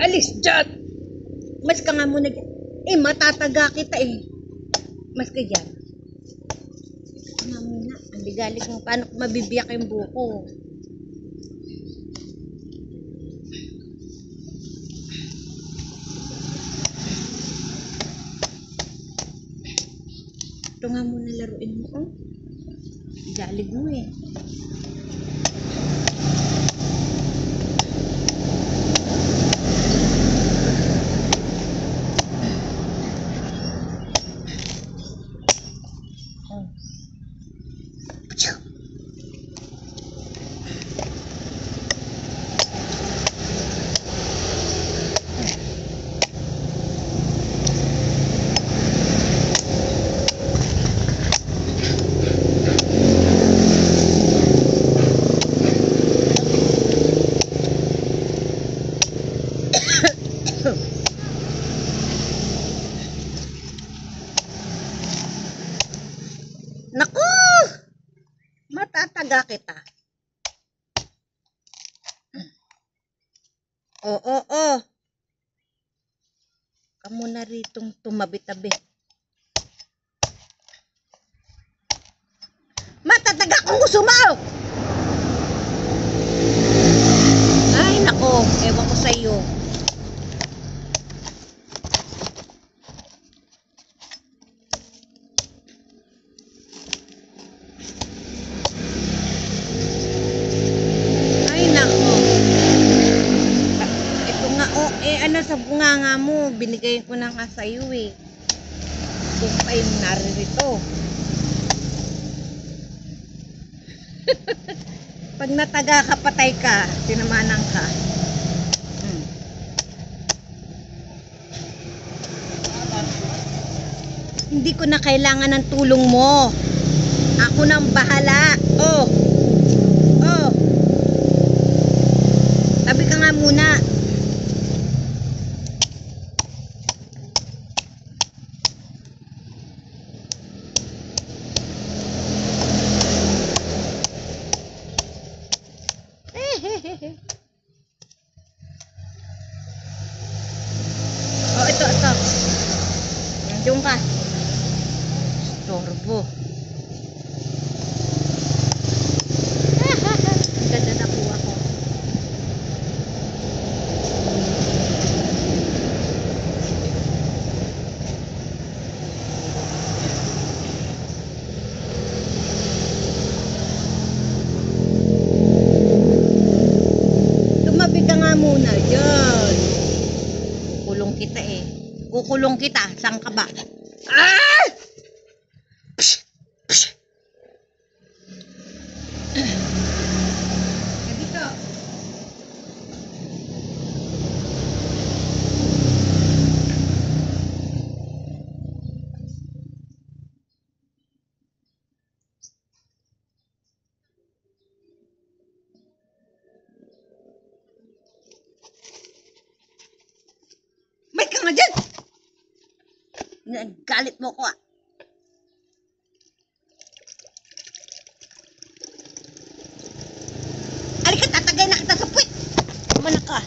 Alis dyan! Mas ka nga muna dyan. Eh, matataga kita eh. Mas ka dyan. Nga muna. Ang ligalik mo. Paano ko mabibiyak yung buko? Ito nga muna laruin mo. Oh. Galig mo eh. Naku! Matataga kita. Oo. Kamu na ritong tumabi-tabi. Matataga kung gusto mo! Ay, nako. Ewan ko sa iyo. Ano sa bunganga mo, binigay ko na nga sa iyo eh. Kung kayo naririto. Pag nataga ka, patay ka, tinamanan ka. Hindi ko na kailangan ng tulong mo. Ako nang bahala. Oh. Tabi ka nga muna. Oh, ito. Nandiyon ka. Storbo. Ang ganda na po ako. Tumabi ka nga muna. Yan. Kukulong kita eh. Kukulong kita. Saan ka ba? Ah! Dito. May ka nga dyan! Nagalit mo ko ah. Alika, tatagay na kita sa puwit. Manak ka.